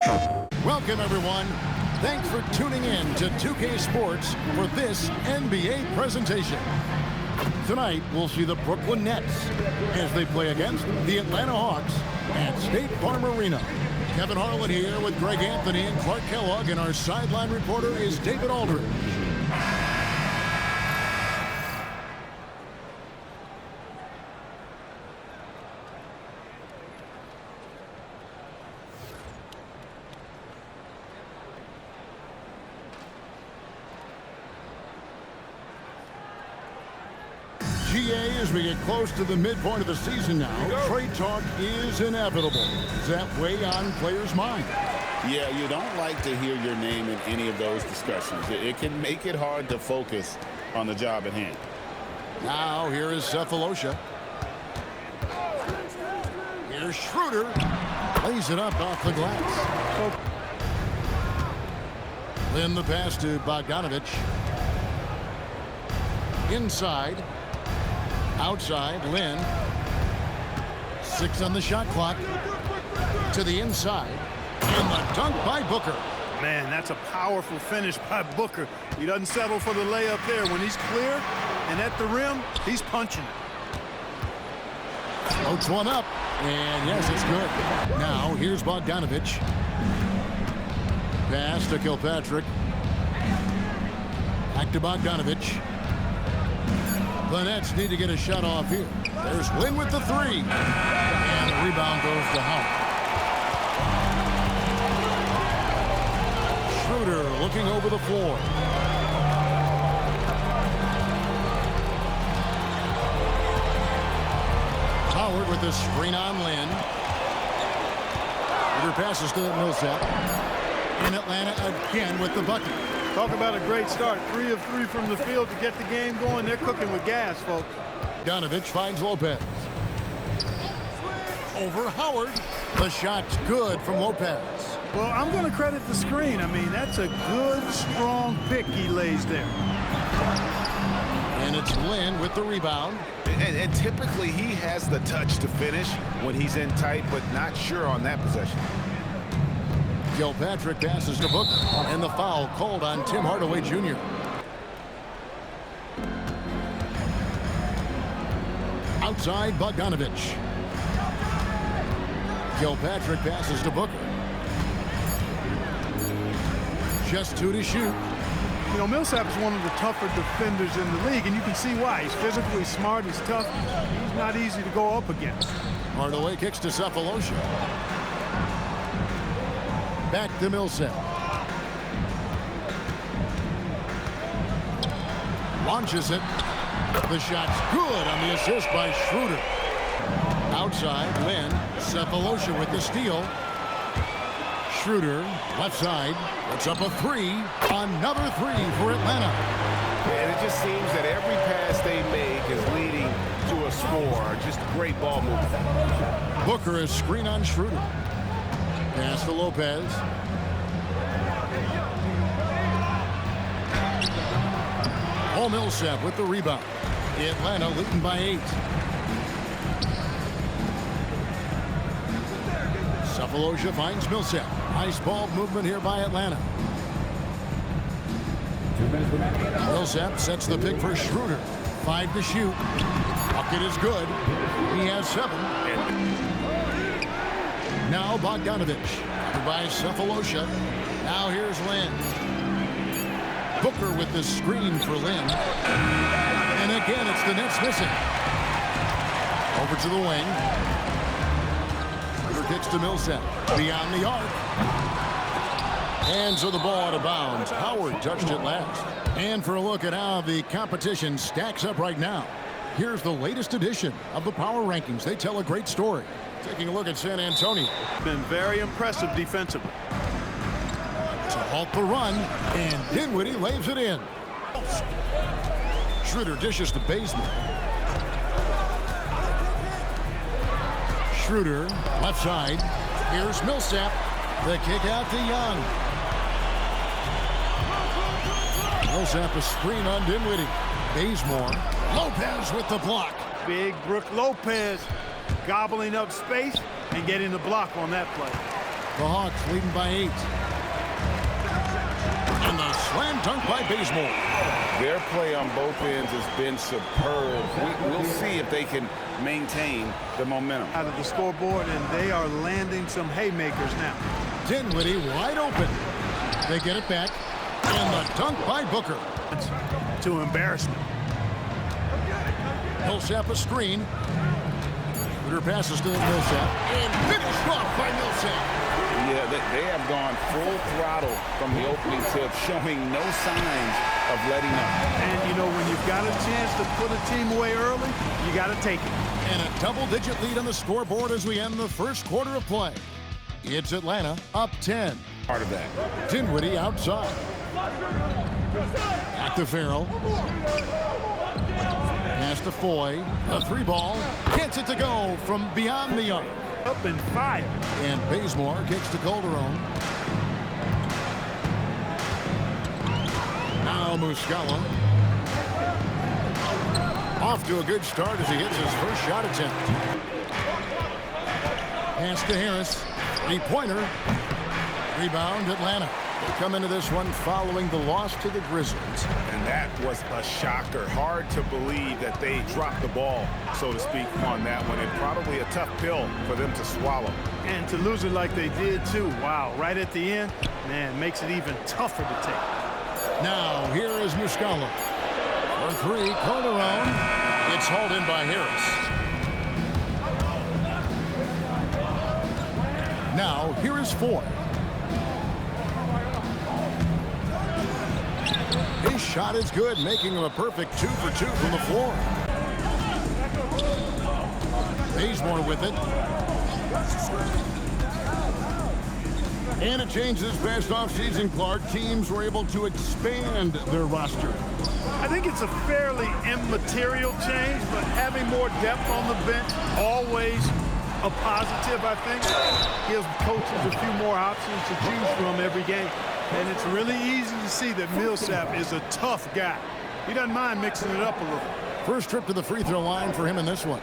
Welcome, everyone. Thanks for tuning in to 2K Sports for this NBA presentation. Tonight, we'll see the Brooklyn Nets as they play against the Atlanta Hawks at State Farm Arena. Kevin Harlan here with Greg Anthony and Clark Kellogg, and our sideline reporter is David Aldridge. GA, as we get close to the midpoint of the season now, trade talk is inevitable. Does that weigh on players' minds? Yeah, you don't like to hear your name in any of those discussions. It can make it hard to focus on the job at hand. Now, here is Cephalosha. Here's Schroeder. Lays it up off the glass. Then the pass to Bogdanovich. Inside. Outside, Lynn. 6 on the shot clock. To the inside. And the dunk by Booker. Man, that's a powerful finish by Booker. He doesn't settle for the layup there. When he's clear and at the rim, he's punching it. Floats one up. And yes, it's good. Now, here's Bogdanovich. Pass to Kilpatrick. Back to Bogdanovich. The Nets need to get a shot off here. There's Lynn with the three. And the rebound goes to Howard. Schroeder looking over the floor. Howard with the screen on Lynn. Schroeder passes to Millsap. In Atlanta again with the bucket. Talk about a great start. 3 of 3 from the field to get the game going. They're cooking with gas, folks. Bogdanovich finds Lopez. Over Howard. The shot's good from Lopez. Well, I'm going to credit the screen. I mean, that's a good, strong pick he lays there. And it's Lynn with the rebound. And typically he has the touch to finish when he's in tight, but not sure on that possession. Kilpatrick passes to Booker, and the foul called on Tim Hardaway Jr. Outside, Bogdanovich. Kilpatrick passes to Booker. Just 2 to shoot. You know, Millsap is one of the tougher defenders in the league, and you can see why. He's physically smart, he's tough. He's not easy to go up against. Hardaway kicks to Cephalosha. Back to Millsap. Launches it. The shot's good on the assist by Schroeder. Outside, Lynn. Cephalosha with the steal. Schroeder, left side. Puts up a three. Another three for Atlanta. And it just seems that every pass they make is leading to a score. Just great ball movement. Booker is screen on Schroeder. Pass to Lopez. Paul Millsap with the rebound. Atlanta leading by 8. Cephalosha finds Millsap. Nice ball movement here by Atlanta. Millsap sets the pick for Schroeder. 5 to shoot. Bucket is good. He has 7. Now Bogdanovich by Cephalosha. Now here's Lynn. Booker with the screen for Lynn. And again, it's the Nets missing. Over to the wing. Schroeder kicks to Millsap. Beyond the arc. And so the ball out of bounds. Howard touched it last. And for a look at how the competition stacks up right now, here's the latest edition of the Power Rankings. They tell a great story. Taking a look at San Antonio. Been very impressive defensively. To halt the run, and Dinwiddie lays it in. Schroeder dishes to Bazemore. Schroeder, left side. Here's Millsap. The kick out to Young. Millsap a screen on Dinwiddie. Bazemore. Lopez with the block. Big Brook Lopez gobbling up space and getting the block on that play. The Hawks leading by 8. And the slam dunk by Bazemore. Their play on both ends has been superb. We'll see if they can maintain the momentum. Out of the scoreboard, and they are landing some haymakers now. Dinwiddie wide open. They get it back. And the dunk by Booker. To embarrassment. Millsap a screen. Schroeder passes to Millsap. And finished off by Millsap. Yeah, they have gone full throttle from the opening tip, showing no signs of letting up. And, you know, when you've got a chance to put a team away early, you got to take it. And a double-digit lead on the scoreboard as we end the first quarter of play. It's Atlanta up 10. Part of that. Dinwiddie outside. Back to Farrell. Pass to Foy. A 3-ball. Gets it to go from beyond the arc. Up and fire. And Bazemore kicks to Calderon. Now Muscala. Off to a good start as he hits his first shot attempt. Pass to Harris. 3-pointer. Rebound Atlanta. They come into this one following the loss to the Grizzlies. And that was a shocker. Hard to believe that they dropped the ball, so to speak, on that one. And probably a tough pill for them to swallow. And to lose it like they did, too. Wow, right at the end, man, makes it even tougher to take. Now, here is Muscala. For 3, Calderon. It's hauled in by Harris. Now, here is Foy. His shot is good, making him a perfect 2 for 2 from the floor. Bazemore with it. And a change this past offseason, Clark. Teams were able to expand their roster. I think it's a fairly immaterial change, but having more depth on the bench, always a positive, I think. Gives coaches a few more options to choose from every game. And it's really easy to see that Millsap is a tough guy. He doesn't mind mixing it up a little. First trip to the free throw line for him in this one.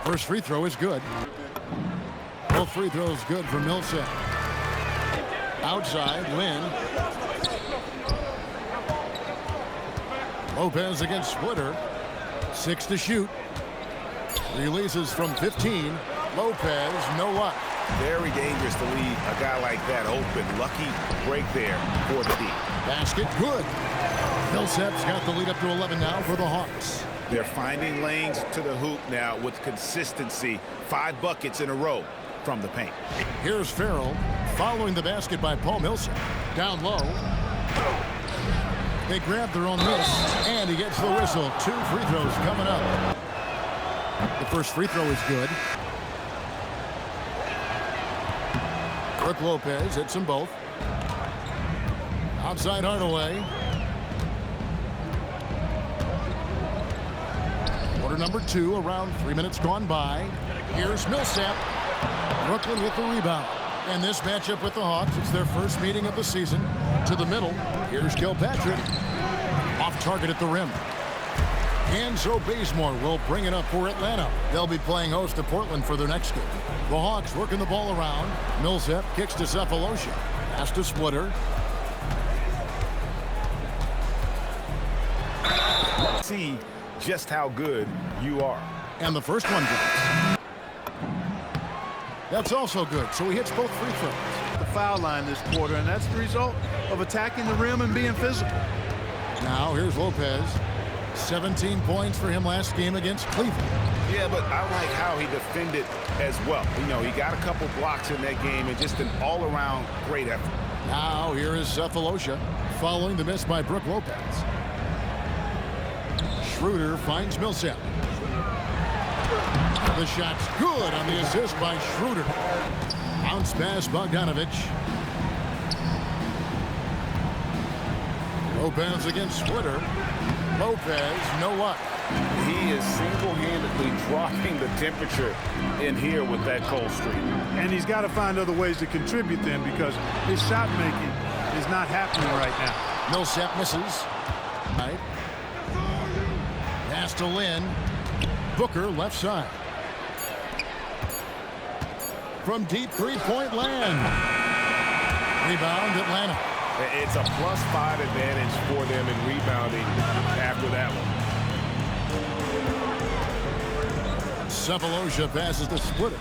First free throw is good. Both free throws good for Millsap. Outside, Lynn. Lopez against Splitter. 6 to shoot. Releases from 15. Lopez, no luck. Very dangerous to leave a guy like that open. Lucky break there for the D. Basket, good. Millsap's got the lead up to 11 now for the Hawks. They're finding lanes to the hoop now with consistency. 5 buckets in a row from the paint. Here's Farrell following the basket by Paul Millsap. Down low. They grab their own miss, and he gets the whistle. 2 free throws coming up. The first free throw is good. Brook Lopez hits them both. Outside Hardaway. Quarter number 2, around 3 minutes gone by. Here's Millsap. Brooklyn with the rebound. And this matchup with the Hawks, it's their first meeting of the season. To the middle, here's Kilpatrick. Off target at the rim. And so Bazemore will bring it up for Atlanta. They'll be playing host to Portland for their next game. The Hawks working the ball around. Millsap kicks to Cephalosha. Pass to Splitter. See just how good you are. And the first one drops. That's also good, so he hits both free throws. The foul line this quarter, and that's the result of attacking the rim and being physical. Now here's Lopez. 17 points for him last game against Cleveland. Yeah, but I like how he defended as well. You know, he got a couple blocks in that game and just an all-around great effort. Now here is Cephalosha following the miss by Brook Lopez. Schroeder finds Millsap. The shot's good on the assist by Schroeder. Bounce pass Bogdanovich. Lopez against Splitter. Lopez, no luck. He is single-handedly dropping the temperature in here with that cold streak. And he's got to find other ways to contribute then, because his shot making is not happening right now. Millsap misses. Right. Pass to Lynn. Booker left side. From deep three-point land. Rebound Atlanta. It's a +5 advantage for them in rebounding after that one. Cephalosha passes to Splitter.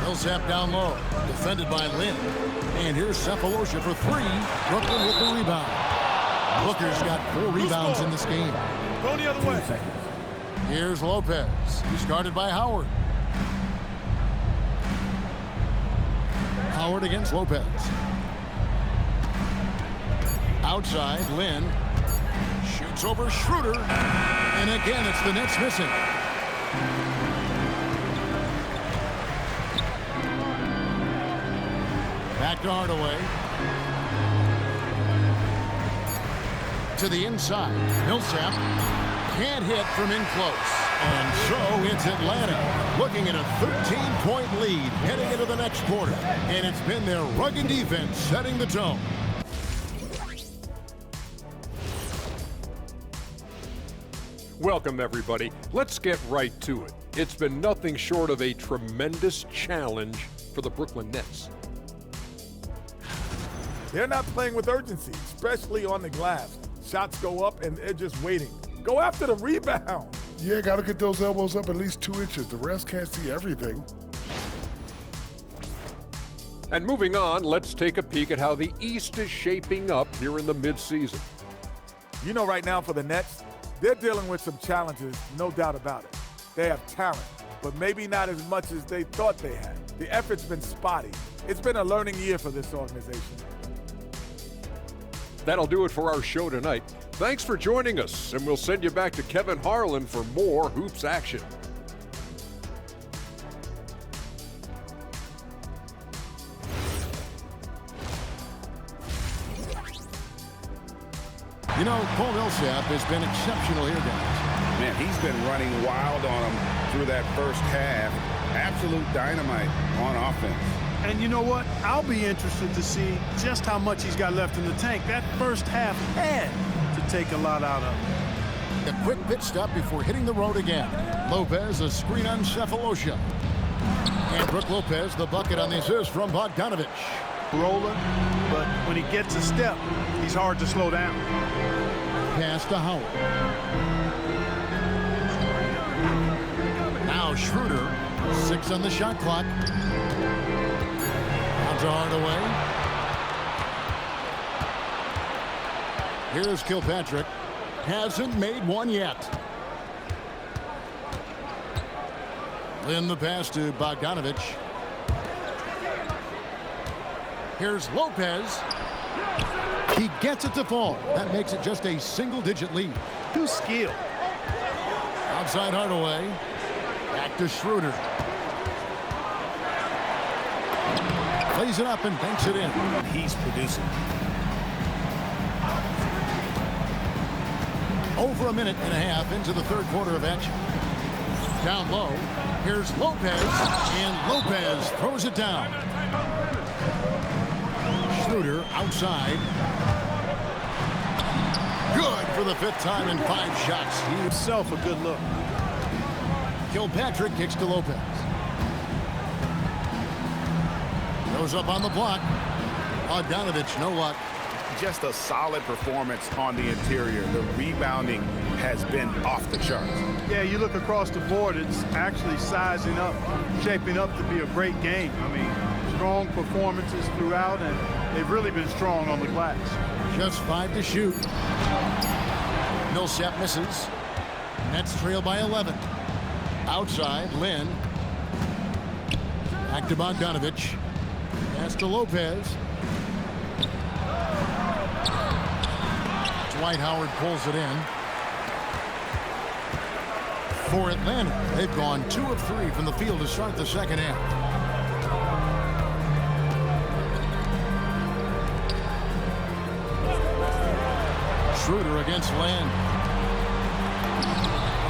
Millsap down low. Defended by Lynn. And here's Cephalosha for three. Brooklyn with the rebound. Booker's got 4 rebounds in this game. Go the other way. Here's Lopez. He's guarded by Howard. Howard against Lopez. Outside, Lynn. Shoots over Schroeder. And again, it's the Nets missing. Back to Hardaway. To the inside. Millsap can't hit from in close. And so it's Atlanta looking at a 13-point lead heading into the next quarter. And it's been their rugged defense setting the tone. Welcome, everybody. Let's get right to it. It's been nothing short of a tremendous challenge for the Brooklyn Nets. They're not playing with urgency, especially on the glass. Shots go up, and they're just waiting. Go after the rebound. Yeah, got to get those elbows up at least 2 inches. The rest can't see everything. And moving on, let's take a peek at how the East is shaping up here in the midseason. You know, right now for the Nets, they're dealing with some challenges, no doubt about it. They have talent, but maybe not as much as they thought they had. The effort's been spotty. It's been a learning year for this organization. That'll do it for our show tonight. Thanks for joining us, and we'll send you back to Kevin Harlan for more Hoops action. You know, Paul Millsap has been exceptional here, guys. Man, he's been running wild on them through that first half. Absolute dynamite on offense. And you know what? I'll be interested to see just how much he's got left in the tank. That first half had to take a lot out of him. A quick pit stop before hitting the road again. Lopez, a screen on Cephalosha. And Brook Lopez, the bucket on the assist from Bogdanovich. Roller, but when he gets a step, he's hard to slow down. Pass to Howard. Now Schroeder, 6 on the shot clock. Down to Hardaway. Here's Kilpatrick. Hasn't made one yet. Lynn the pass to Bogdanovich. Here's Lopez. He gets it to fall. That makes it just a single-digit lead. Too skilled. Outside Hardaway. Back to Schroeder. Plays it up and banks it in. He's producing. Over a minute and a half into the third quarter of action. Down low. Here's Lopez. And Lopez throws it down. Schroeder outside. Good for the 5th time in 5 shots. He Himself a good look. Kilpatrick kicks to Lopez. Goes up on the block. Bogdanovich, no luck. Just a solid performance on the interior. The rebounding has been off the charts. Yeah, you look across the board, it's actually sizing up, shaping up to be a great game. I mean, strong performances throughout, and they've really been strong on the glass. Just 5 to shoot. Millsap misses. Nets trail by 11. Outside, Lynn. Back to Bogdanovich. Pass to Lopez. Dwight Howard pulls it in. For Atlanta, they've gone 2 of 3 from the field to start the second half. Schroeder against Land.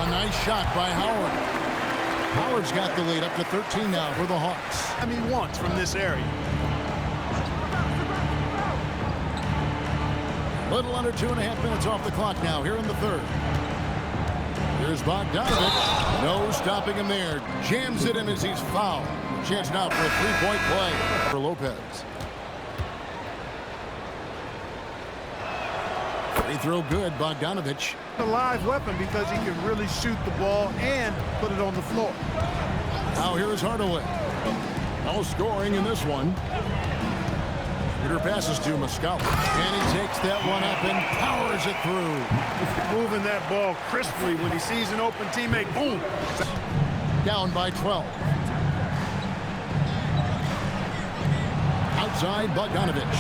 A nice shot by Howard. Howard's got the lead up to 13 now for the Hawks. I mean, once from this area. Little under 2.5 minutes off the clock now here in the third. Here's Bogdanovic. No stopping him there. Jams it in as he's fouled. Chance now for a three-point play for Lopez. Free throw good, Bogdanovic. A live weapon because he can really shoot the ball and put it on the floor. Now here is Hardaway. No scoring in this one. Peter passes to Muscala. And he takes that one up and powers it through. Moving that ball crisply when he sees an open teammate. Boom. Down by 12. Outside, Bogdanovic.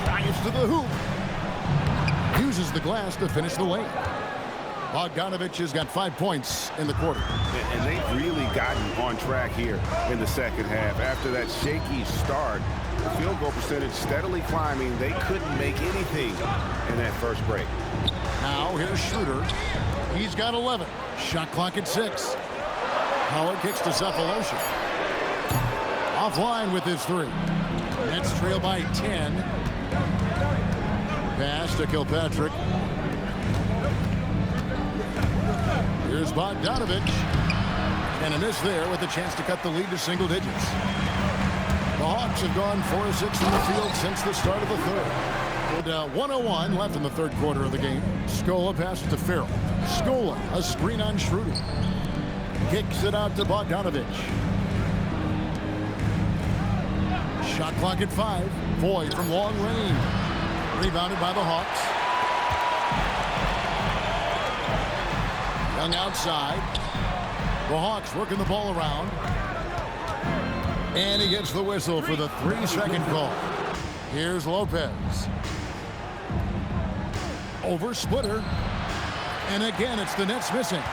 Drives to the hoop. Uses the glass to finish the lane. Bogdanovic has got 5 points in the quarter. And they've really gotten on track here in the second half. After that shaky start, the field goal percentage steadily climbing. They couldn't make anything in that first break. Now here's Schroeder. He's got 11. Shot clock at 6. Howard kicks to Cephalosha. Offline with his 3. Nets trail by 10. Pass to Kilpatrick. Here's Bogdanovic. And a miss there with a chance to cut the lead to single digits. The Hawks have gone 4 of 6 from the field since the start of the third. With 1:01 left in the third quarter of the game. Scola passes to Farrell. Scola, a screen on Schroeder. Kicks it out to Bogdanovic. Shot clock at 5. Boyd from long range. Rebounded by the Hawks. Young outside. The Hawks working the ball around. And he gets the whistle for the 3-second call. Here's Lopez. Over Splitter. And again, it's the Nets missing.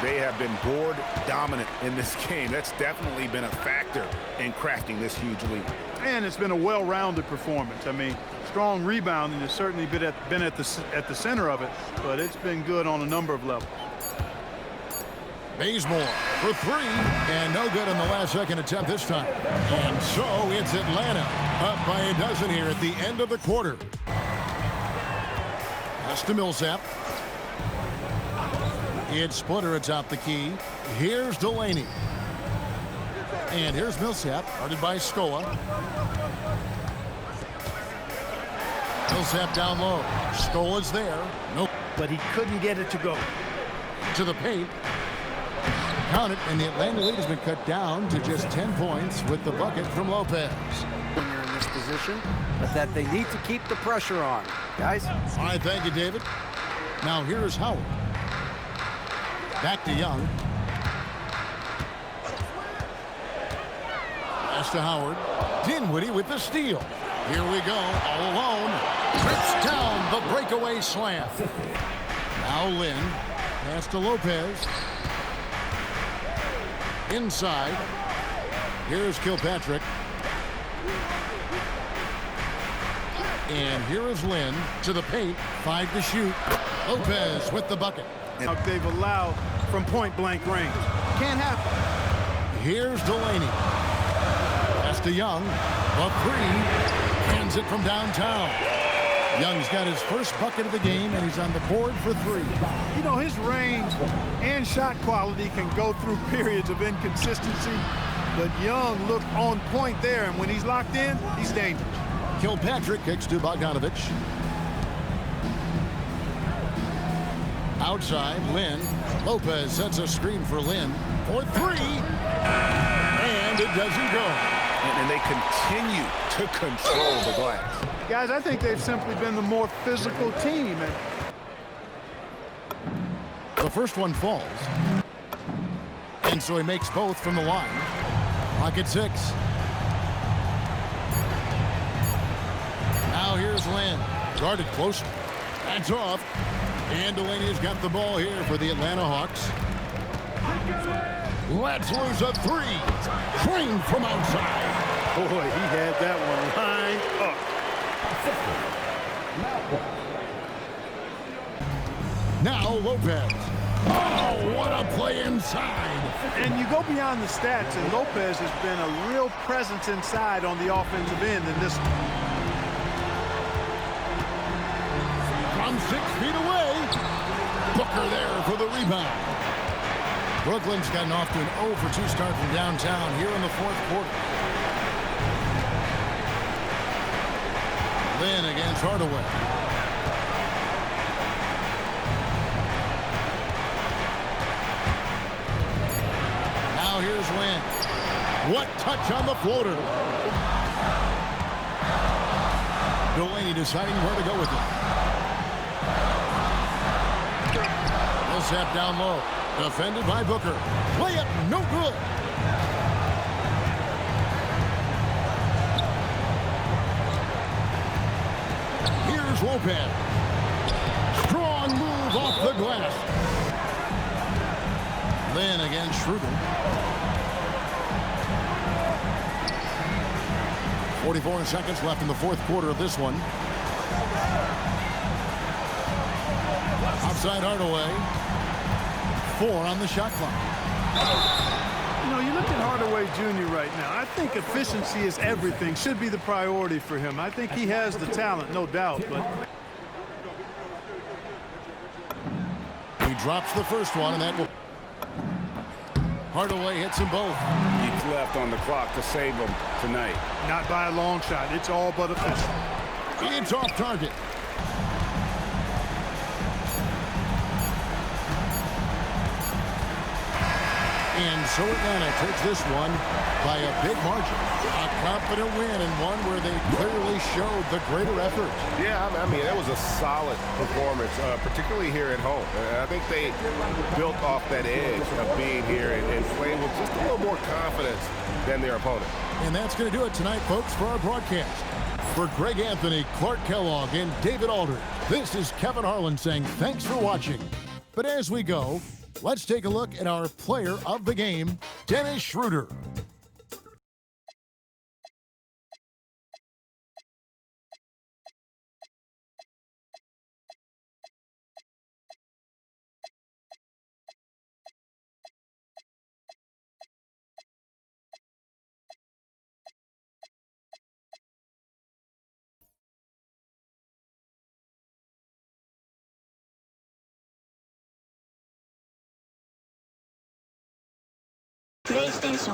They have been board dominant in this game. That's definitely been a factor in crafting this huge lead. And it's been a well-rounded performance. I mean, strong rebounding has certainly been at the center of it, but it's been good on a number of levels. Bazemore for 3, and no good on the last second attempt this time. And so it's Atlanta up by a dozen here at the end of the quarter. Pass to Millsap. It's Splitter atop the key. Here's Delaney. And here's Millsap, guarded by Scola. Millsap down low. Scola's there. Nope. But he couldn't get it to go. To the paint. Count it, and the Atlanta lead has been cut down to just 10 points with the bucket from Lopez. When you're in this position, but that they need to keep the pressure on. Guys? All right, thank you, David. Now here's Howard. Back to Young. Pass to Howard. Dinwiddie with the steal. Here we go, all alone. Trips down the breakaway slam. Now Lynn. Pass to Lopez. Inside. Here's Kilpatrick. And here is Lynn to the paint. 5 to shoot. Lopez with the bucket. They've allowed from point-blank range. Can't happen. Here's Delaney. Pass to Young. A 3. Hands it from downtown. Young's got his first bucket of the game, and he's on the board for 3. You know, his range and shot quality can go through periods of inconsistency, but Young looked on point there, and when he's locked in, he's dangerous. Kilpatrick kicks to Bogdanovic. Outside, Lynn. Lopez sets a screen for Lynn for 3. And it doesn't go. And they continue to control the glass. Guys, I think they've simply been the more physical team. The first one falls. And so he makes both from the line. Clock at 6. Now here's Lynn. Guarded closely. That's off. And Delaney has got the ball here for the Atlanta Hawks. Let's lose a 3. Trained from outside. Boy, he had that one lined up. Now Lopez. Oh, what a play inside. And you go beyond the stats, and Lopez has been a real presence inside on the offensive end in this one. Booker there for the rebound. Brooklyn's gotten off to an 0 for 2 start from downtown here in the fourth quarter. Lynn against Hardaway. Now here's Wynn. What touch on the floater. Delaney deciding where to go with it. Millsap down low. Defended by Booker. Layup no good. Here's Lopez. Strong move off the glass. Lynn against Schroeder. 44 seconds left in the fourth quarter of this one. Outside Hardaway. 4 on the shot clock. You know, you look at Hardaway Jr. right now. I think efficiency is everything. Should be the priority for him. I think he has the talent, no doubt. But he drops the first one, and that will. Hardaway hits them both. He's left on the clock to save them tonight. not by a long shot. It's all but official. It's off target. And so Atlanta takes this one by a big margin. A confident win, and one where they clearly showed the greater effort. Yeah, I mean, that was a solid performance, particularly here at home. I think they built off that edge of being here and playing with just a little more confidence than their opponent. And that's going to do it tonight, folks, for our broadcast. For Greg Anthony, Clark Kellogg, and David Alder, this is Kevin Harlan saying thanks for watching. But as we go, let's take a look at our player of the game, Dennis Schroeder. PlayStation